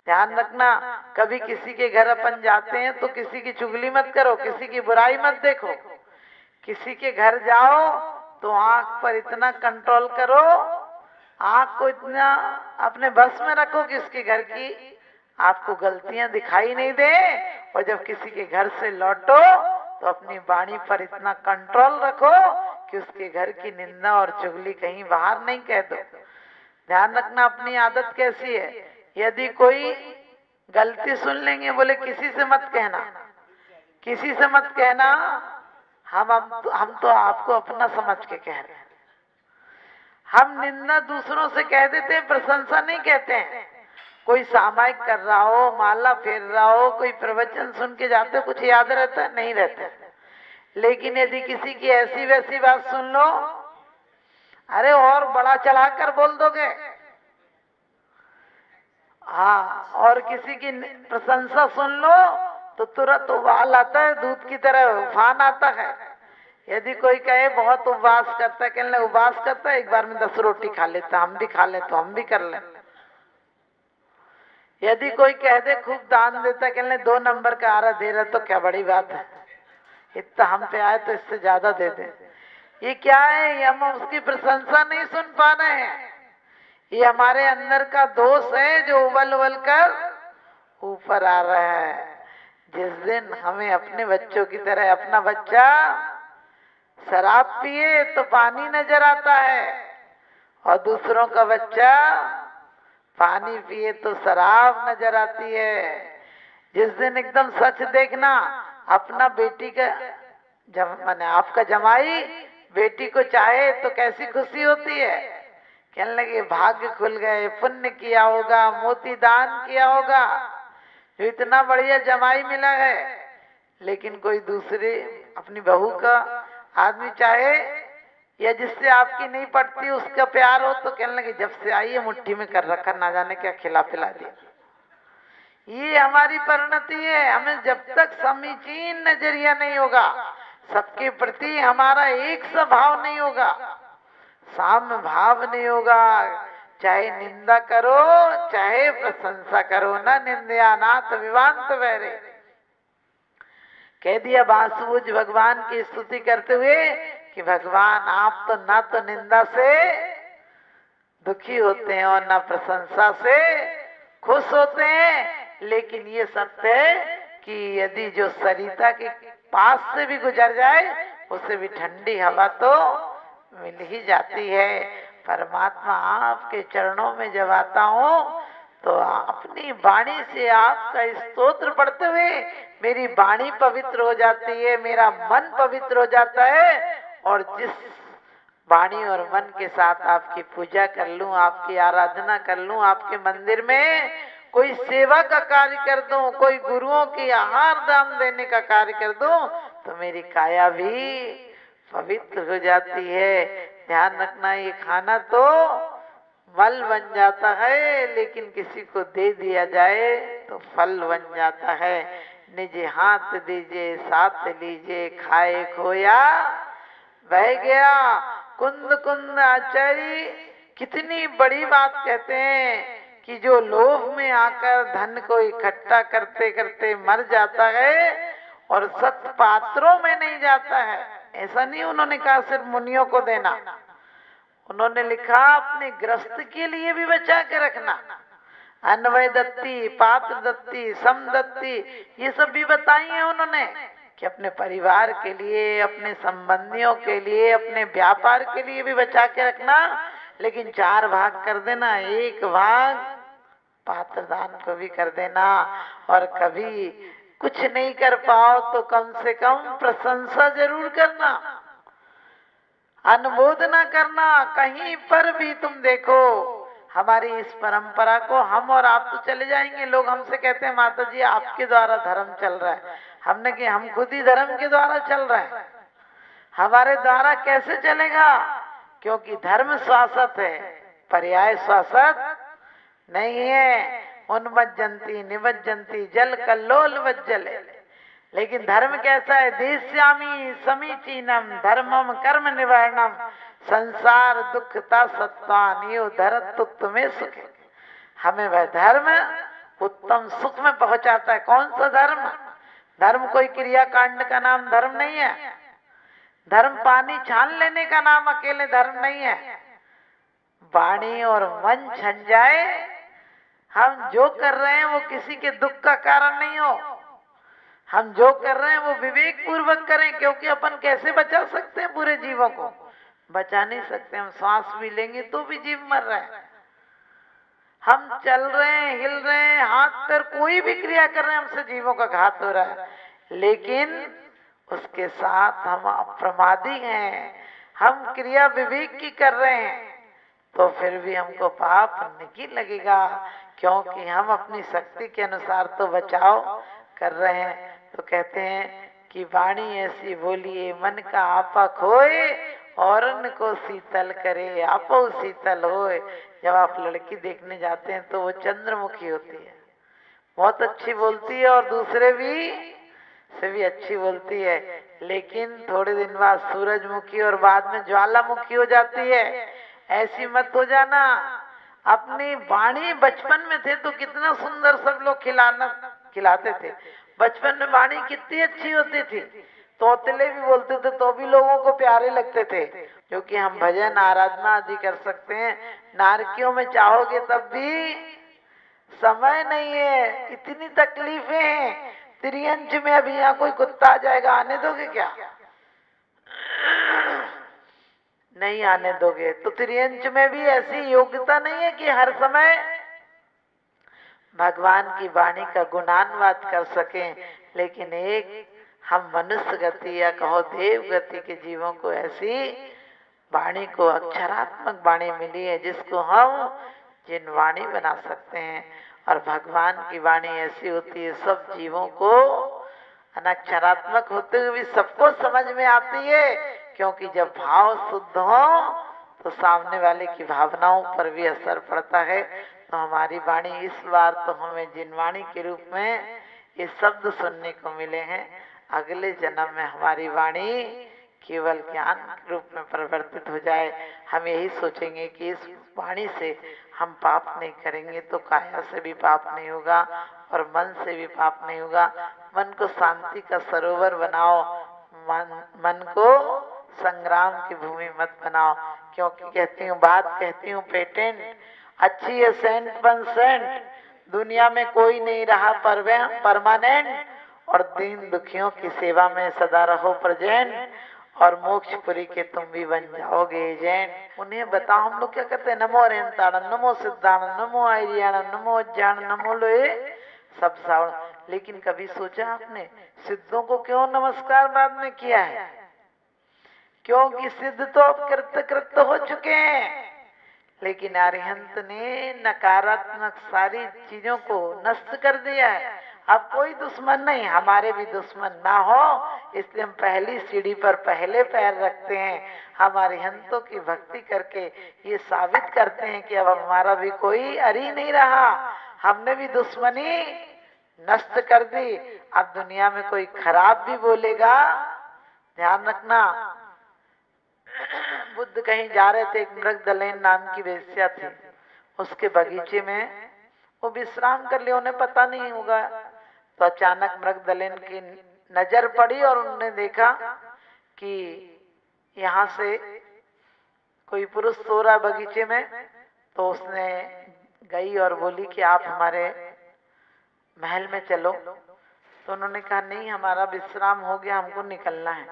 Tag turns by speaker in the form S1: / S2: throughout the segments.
S1: ध्यान रखना, कभी किसी के घर अपन जाते हैं तो किसी की चुगली मत करो, किसी की बुराई मत देखो। किसी के घर जाओ तो आंख पर इतना कंट्रोल करो, आंख को इतना अपने बस में रखो कि उसके घर की आपको गलतियां दिखाई नहीं दे। और जब किसी के घर से लौटो तो अपनी वाणी पर इतना कंट्रोल रखो कि उसके घर की निंदा और चुगली कहीं बाहर नहीं कह दो। ध्यान रखना अपनी आदत कैसी है, यदि कोई गलती सुन लेंगे, बोले किसी से मत कहना, किसी से मत कहना, हम तो आपको अपना समझ के कह रहे हैं। हम निंदा दूसरों से कह देते हैं, प्रशंसा नहीं कहते हैं। कोई सामायिक कर रहा हो, माला फेर रहा हो, कोई प्रवचन सुन के जाते, कुछ याद रहता है? नहीं रहता। लेकिन यदि किसी की ऐसी वैसी बात सुन लो, अरे और बड़ा चढ़ाकर बोल दोगे, हाँ, और किसी की प्रशंसा सुन लो तो तुरंत उबाल आता है, दूध की तरह उफान आता है। यदि कोई कहे बहुत उपवास करता है, कहने उपवास करता है, एक बार में 10 रोटी खा लेता, हम भी खा ले तो हम भी कर ले। यदि कोई कह दे खूब दान देता, कहने 2 नंबर का आरा दे रहा, तो क्या बड़ी बात है, इतना हम पे आए तो इससे ज्यादा दे दे। ये क्या है? ये हम उसकी प्रशंसा नहीं सुन पा रहे हैं। ये हमारे अंदर का दोष है जो उबल उबल कर ऊपर आ रहा है। जिस दिन हमें अपने बच्चों की तरह, अपना बच्चा शराब पिए तो पानी नजर आता है और दूसरों का बच्चा पानी पिए तो शराब नजर आती है। जिस दिन एकदम सच देखना, अपना बेटी का माने आपका जमाई बेटी को चाहे तो कैसी खुशी होती है। कहने लगे भाग्य खुल गए, पुण्य किया होगा, मोती दान किया होगा, जो इतना बढ़िया जमाई मिला है। लेकिन कोई दूसरे अपनी बहू का आदमी चाहे या जिससे आपकी नहीं पटती उसका प्यार हो तो कहने लगे जब से आई है मुट्ठी में कर रखा, ना जाने क्या खिला पिला दिया। ये हमारी परिणति है। हमें जब तक समीचीन नजरिया नहीं होगा, सबके प्रति हमारा एक सा भाव नहीं होगा, साम्य भाव नहीं होगा, चाहे निंदा करो चाहे प्रशंसा करो, न निंदया नाथ विवांत वैरे। कह दिया बांसुज भगवान की स्तुति करते हुए कि भगवान आप तो ना तो निंदा से दुखी होते हैं और ना प्रशंसा से खुश होते हैं। लेकिन ये सत्य है कि यदि जो सरिता के पास से भी गुजर जाए उसे भी ठंडी हवा तो मिल ही जाती है। परमात्मा आपके चरणों में जब आता हूँ तो अपनी वाणी से आपका स्तोत्र पढ़ते हुए मेरी वाणी पवित्र हो जाती है, मेरा मन पवित्र हो जाता है। और जिस वाणी और मन के साथ आपकी पूजा कर लूं, आपकी आराधना कर लूं, आपके मंदिर में कोई सेवा का कार्य कर दूं, कोई गुरुओं की आहार दान देने का कार्य कर दूं, तो मेरी काया भी पवित्र हो जाती है। ध्यान रखना, ये खाना तो मल बन जाता है, लेकिन किसी को दे दिया जाए तो फल बन जाता है। निज हाथ दीजिए साथ लीजिए, खाए खोया बह गया कुंद कुंद आचारी। कितनी बड़ी बात कहते हैं कि जो लोभ में आकर धन को इकट्ठा करते करते मर जाता है और सत पात्रों में नहीं जाता है। ऐसा नहीं उन्होंने कहा सिर्फ मुनियों को देना, उन्होंने लिखा अपने ग्रस्त के लिए भी बचा के रखना। अन्वय दत्ती, पात्र दत्ती, सम दत्ती, ये सब भी बताई है उन्होंने कि अपने परिवार के लिए, अपने संबंधियों के लिए, अपने व्यापार के लिए भी बचा के रखना। लेकिन 4 भाग कर देना, 1 भाग पात्र दान को भी कर देना। और कभी कुछ नहीं कर पाओ तो कम से कम प्रशंसा जरूर करना, अनुमोदना करना। कहीं पर भी तुम देखो हमारी इस परंपरा को, हम और आप तो चले जाएंगे, लोग हमसे कहते हैं माता जी आपके द्वारा धर्म चल रहा है। हमने कि हम खुद ही धर्म के द्वारा चल रहे हैं, हमारे द्वारा कैसे चलेगा? क्योंकि धर्म शाश्वत है, पर्याय शाश्वत नहीं है। उन्मज्जन्ति निमज्जन्ति जल कल्लोल वज्जले। लेकिन धर्म कैसा है? देश्यामी समीचीनम धर्मम कर्म निवारणम संसार दुखता सत्वानियो धरतुत्व में सुख। हमें वह धर्म उत्तम सुख में पहुंचाता है। कौन सा धर्म? धर्म कोई क्रिया कांड का नाम धर्म नहीं है। धर्म पानी छान लेने का नाम अकेले धर्म नहीं है। वाणी और मन छन जाए, हम जो कर रहे हैं वो किसी के दुख का कारण नहीं हो। हम जो कर रहे हैं वो विवेक पूर्वक करें, क्योंकि अपन कैसे बचा सकते हैं पूरे जीवों को? बचा नहीं सकते। हम सांस भी लेंगे तो भी जीव मर रहे हैं। हम चल रहे हैं, हिल रहे हैं, हाथ पैर कोई भी क्रिया कर रहे हैं, हमसे जीवों का घात हो रहा है, लेकिन उसके साथ हम अप्रमादी हैं। हम क्रिया विवेक की कर रहे हैं तो फिर भी हमको पाप नहीं लगेगा, क्योंकि हम अपनी शक्ति के अनुसार तो बचाव कर रहे हैं। तो कहते हैं कि वाणी ऐसी बोलिए मन का आपा खोए, औरन को शीतल करे आपो शीतल होए। जब आप लड़की देखने जाते हैं तो वो चंद्रमुखी होती है, बहुत अच्छी बोलती है और दूसरे भी से भी अच्छी बोलती है, लेकिन थोड़े दिन बाद सूरजमुखी और बाद में ज्वालामुखी हो जाती है। ऐसी मत हो जाना। अपनी वाणी बचपन में थे तो कितना सुंदर सब लोग खिलाते थे। बचपन में वाणी कितनी अच्छी होती थी, तोतले भी बोलते थे तो भी लोगों को प्यारे लगते थे, क्योंकि हम भजन आराधना आदि कर सकते हैं। नारकियों में चाहोगे तब भी समय नहीं है, इतनी तकलीफें हैं। त्रियंच में अभी यहाँ कोई कुत्ता आ जाएगा, आने दोगे क्या? नहीं आने दोगे। तो त्रियंच में भी ऐसी योग्यता नहीं है कि हर समय भगवान की वाणी का गुणानुवाद कर सकें, लेकिन एक हम मनुष्य गति या कहो देव गति के जीवों को ऐसी वाणी को अक्षरात्मक वाणी मिली है जिसको हम जिन वाणी बना सकते हैं। और भगवान की वाणी ऐसी होती है सब जीवों को अनक्षरात्मक होते हुए भी सबको समझ में आती है, क्योंकि जब भाव शुद्ध हो तो सामने वाले की भावनाओं पर भी असर पड़ता है। तो हमारी वाणी इस बार तो हमें जिनवाणी के रूप में ये शब्द सुनने को मिले हैं। अगले जन्म में हमारी वाणी केवल ज्ञान रूप में परिवर्तित हो जाए। हम यही सोचेंगे कि इस वाणी से हम पाप नहीं करेंगे तो काया से भी पाप नहीं होगा और मन से भी पाप नहीं होगा। मन को शांति का सरोवर बनाओ, मन को संग्राम की भूमि मत बनाओ। क्योंकि कहती हूँ, बात कहती हूँ पेटेंट, अच्छी है सेंट बन सेंट, दुनिया में कोई नहीं रहा परमानेंट, और दीन दुखियों की सेवा में सदा रहो प्रेजेंट, और मोक्षपुरी के तुम भी बन जाओगे एजेंट। उन्हें बताओ हम लोग क्या करते हैं, नमो रेंताड़न, नमो सिद्धाणन, नमो आर्याणन, नमो ज्ञान, नमो लोए सब सावण। लेकिन कभी सोचा आपने सिद्धों को क्यों नमस्कार बाद में किया है? क्योंकि सिद्ध तो अब कृत हो चुके हैं, लेकिन अरिहंत ने नकारात्मक सारी चीजों को नष्ट कर दिया है। अब कोई दुश्मन नहीं, हमारे भी दुश्मन ना हो, इसलिए हम पहली सीढ़ी पर पहले पैर रखते हैं। हम अरिहंतों की भक्ति करके ये साबित करते हैं कि अब हमारा भी कोई अरी नहीं रहा, हमने भी दुश्मनी नष्ट कर दी। अब दुनिया में कोई खराब भी बोलेगा, ध्यान रखना। बुद्ध कहीं जा रहे थे, एक मृगदलेन नाम की वेश्या थी, उसके बगीचे में वो विश्राम कर लिए, उन्हें पता नहीं होगा। तो अचानक मृगदलेन की नजर पड़ी और उन्होंने देखा कि यहाँ से कोई पुरुष सो रहा बगीचे में। तो उसने गई और बोली कि आप हमारे महल में चलो। तो उन्होंने कहा नहीं, हमारा विश्राम हो गया, हमको निकलना है।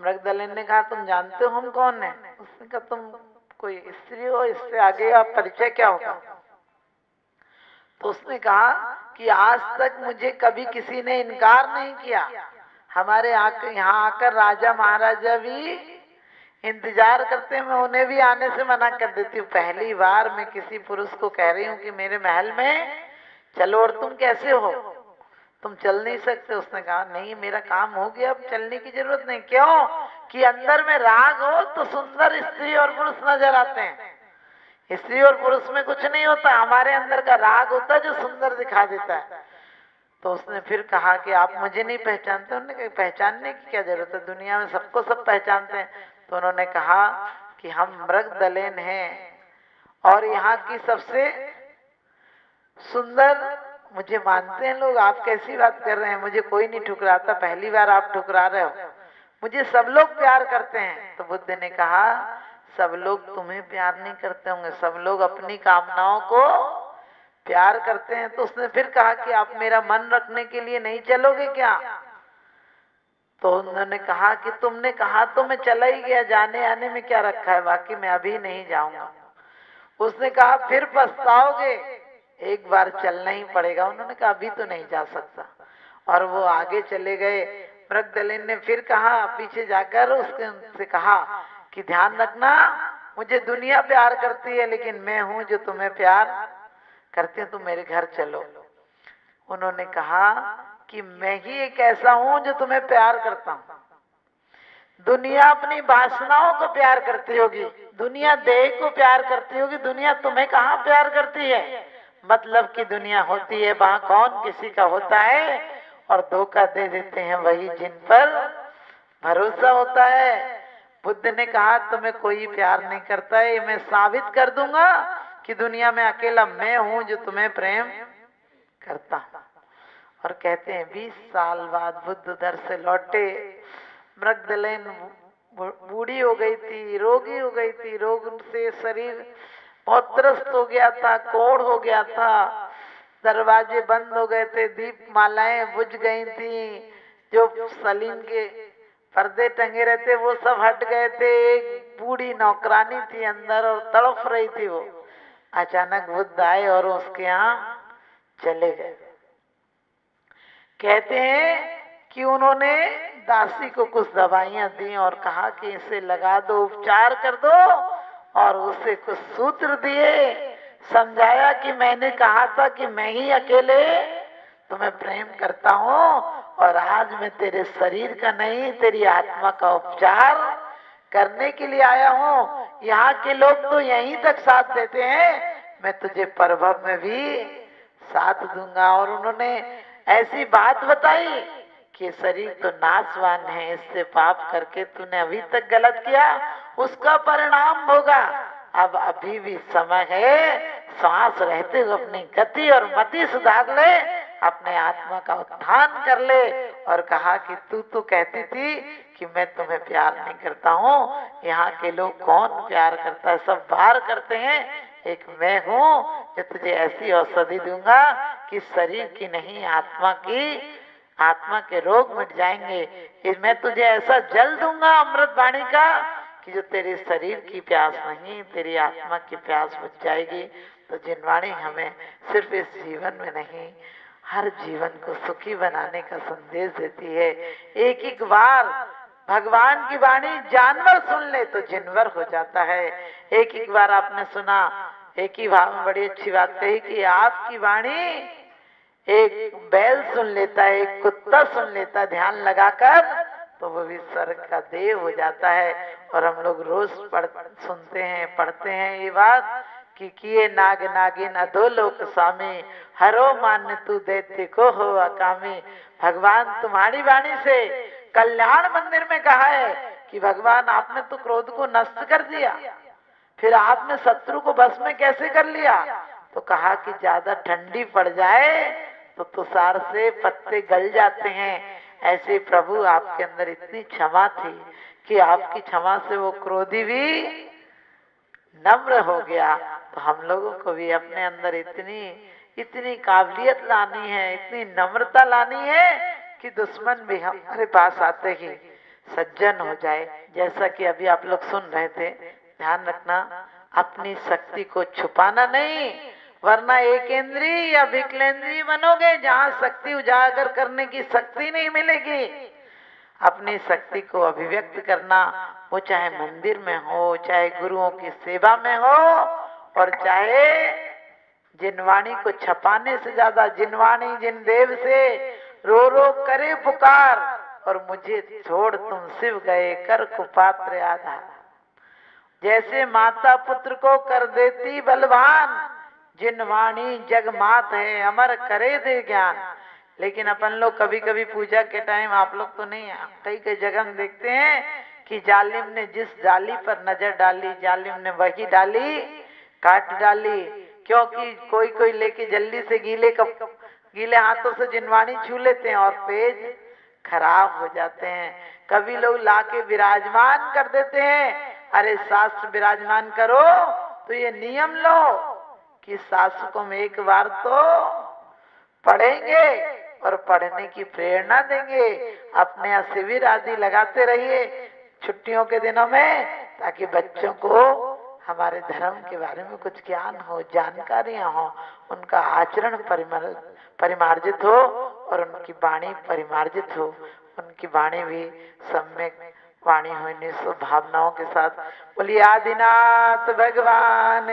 S1: मृगदलेन ने कहा तुम जानते हो हम कौन है? उसने कहा तुम कोई स्त्री हो, इससे आगे आप परिचय क्या होगा? तो उसने कहा कि आज तक मुझे कभी किसी ने इनकार नहीं किया, हमारे यहाँ आकर राजा महाराजा भी इंतजार करते हैं, मैं उन्हें भी आने से मना कर देती हूँ। पहली बार मैं किसी पुरुष को कह रही हूँ कि मेरे महल में चलो, और तुम कैसे हो, तुम चल नहीं सकते? उसने कहा नहीं, मेरा काम हो गया, अब चलने की जरूरत नहीं। क्यों? कि अंदर में राग हो तो सुंदर स्त्री और पुरुष नजर आते हैं। स्त्री और पुरुष में कुछ नहीं होता, हमारे अंदर का राग होता है जो सुंदर दिखा देता है। तो उसने फिर कहा कि आप मुझे नहीं पहचानते? उन्होंने कहा पहचानने की क्या जरूरत है, दुनिया में सबको सब पहचानते हैं। तो उन्होंने कहा कि हम मृगदलेन हैं और यहाँ की सबसे सुंदर मुझे मानते हैं लोग, आप कैसी बात कर रहे हैं, मुझे कोई नहीं ठुकराता, पहली बार आप ठुकरा रहे हो, मुझे सब लोग प्यार करते हैं। तो बुद्ध ने कहा सब लोग तुम्हें प्यार नहीं करते होंगे, सब लोग अपनी कामनाओं को प्यार करते हैं। तो उसने फिर कहा कि आप मेरा मन रखने के लिए नहीं चलोगे क्या? तो उन्होंने कहा कि तुमने कहा तो मैं चला ही गया, जाने आने में क्या रखा है, बाकी मैं अभी नहीं जाऊंगा। उसने कहा फिर पछताओगे, एक बार चलना ही पड़ेगा। उन्होंने कहा अभी तो नहीं जा सकता, और वो आगे चले गए। मृगदलिन ने फिर कहा, पीछे जाकर उसके उनसे कहा कि ध्यान रखना, मुझे दुनिया प्यार करती है लेकिन मैं हूं जो तुम्हें प्यार करती हूँ, तुम मेरे घर चलो। उन्होंने कहा कि मैं ही एक ऐसा हूं जो तुम्हें प्यार करता हूं। दुनिया अपनी वासनाओं को प्यार करती होगी, दुनिया देह को प्यार करती होगी, दुनिया तुम्हें कहाँ प्यार करती है? मतलब की दुनिया होती है वहां कौन किसी का होता है और धोखा दे देते हैं वही जिन पर भरोसा होता है। बुद्ध ने कहा तुम्हें कोई प्यार नहीं करता है, मैं साबित कर दूंगा कि दुनिया में अकेला मैं हूं जो तुम्हें प्रेम करता हूं। और कहते हैं 20 साल बाद बुद्ध उधर से लौटे। मृगदलिन बूढ़ी हो गई थी, रोगी हो गई थी, रोग से शरीर बहुत त्रस्त हो गया था, कोढ़ हो गया था, दरवाजे बंद हो गए थे, दीप मालाएं बुझ गई थी, जो सलीन के पर्दे टंगे रहते वो सब हट गए थे। एक बूढ़ी नौकरानी थी अंदर और तड़फ रही थी वो। अचानक बुद्ध आए और उसके यहाँ चले गए। कहते हैं कि उन्होंने दासी को कुछ दवाइयां दी और कहा कि इसे लगा दो, उपचार कर दो, और उसे कुछ सूत्र दिए, समझाया कि मैंने कहा था कि मैं ही अकेले तुम्हें प्रेम करता हूँ और आज मैं तेरे शरीर का नहीं तेरी आत्मा का उपचार करने के लिए आया हूँ। यहाँ के लोग तो यहीं तक साथ देते हैं, मैं तुझे परभव में भी साथ दूंगा। और उन्होंने ऐसी बात बताई कि शरीर तो नाशवान है, इससे पाप करके तूने अभी तक गलत किया, उसका परिणाम होगा। अब अभी भी समय है, सांस रहते हुए अपनी गति और मति सुधार ले, अपने आत्मा का उत्थान कर ले। और कहा कि तू तो कहती थी कि मैं तुम्हें प्यार नहीं करता हूँ, यहाँ के लोग कौन प्यार करता है, सब बाहर करते हैं, एक मैं हूँ जो तुझे ऐसी औषधि दूंगा कि शरीर की नहीं आत्मा की, आत्मा के रोग मिट जाएंगे। मैं तुझे ऐसा जल दूंगा अमृत वाणी का कि जो तेरे शरीर की प्यास नहीं तेरी आत्मा की प्यास बुझ जाएगी। तो जिनवाणी हमें सिर्फ इस जीवन में नहीं हर जीवन को सुखी बनाने का संदेश देती है। एक एक बार भगवान की वाणी जानवर सुन ले तो जिनवर हो जाता है। एक एक बार आपने सुना, एक ही भाव में बड़ी अच्छी बात कही कि आपकी वाणी एक बैल सुन लेता है, एक कुत्ता सुन लेता है ध्यान लगाकर, तो वो भी स्वर्ग का देव हो जाता है। और हम लोग रोज सुनते हैं, पढ़ते हैं ये बात कि किए नाग नागिन अधोलोक स्वामी, हरो मान्य तू दैत्य को हो अकामी। भगवान तुम्हारी वाणी से कल्याण मंदिर में कहा है कि भगवान आपने तो क्रोध को नष्ट कर दिया, फिर आपने शत्रु को बस में कैसे कर लिया? तो कहा कि ज्यादा ठंडी पड़ जाए तो तुषार से पत्ते गल जाते हैं, ऐसे प्रभु आपके अंदर इतनी क्षमा थी कि आपकी क्षमा से वो क्रोधी भी नम्र हो गया। तो हम लोगों को भी अपने अंदर इतनी काबिलियत लानी है, इतनी नम्रता लानी है कि दुश्मन भी हमारे पास आते ही सज्जन हो जाए। जैसा कि अभी आप लोग सुन रहे थे, ध्यान रखना अपनी शक्ति को छुपाना नहीं, वरना एकेंद्रीय या विकलेंद्रीय बनोगे जहाँ शक्ति उजागर करने की शक्ति नहीं मिलेगी। अपनी शक्ति को अभिव्यक्त करना, वो चाहे मंदिर में हो, चाहे गुरुओं की सेवा में हो, और चाहे जिनवाणी को छपाने से ज्यादा जिनवाणी जिन देव से रो रो करे पुकार, और मुझे छोड़ तुम शिव गए कर कुपात्र आधार। जैसे माता पुत्र को कर देती बलवान, जिनवाणी जग मात है अमर करे दे ज्ञान। लेकिन अपन लोग कभी कभी पूजा के टाइम, आप लोग तो नहीं, कई कई जगह हम देखते हैं कि जालिम ने जिस डाली पर नजर डाली, जालिम ने वही डाली काट डाली, क्योंकि कोई कोई लेके जल्दी से गीले हाथों से जिनवाणी छू लेते हैं और पेज खराब हो जाते हैं। कभी लोग लाके विराजमान कर देते हैं। अरे शास्त्र विराजमान करो तो ये नियम लो कि शास्त्र को हम एक बार तो पढ़ेंगे और पढ़ने की प्रेरणा देंगे। अपने यहाँ शिविर आदि लगाते रहिए छुट्टियों के दिनों में, ताकि बच्चों को हमारे धर्म के बारे में कुछ ज्ञान हो, जानकारियां हो, उनका आचरण परिमार्जित हो और उनकी वाणी परिमार्जित हो, उनकी वाणी भी सम्यक वाणी हो, निस्व भावनाओं के साथ। बोलिए आदिनाथ भगवान।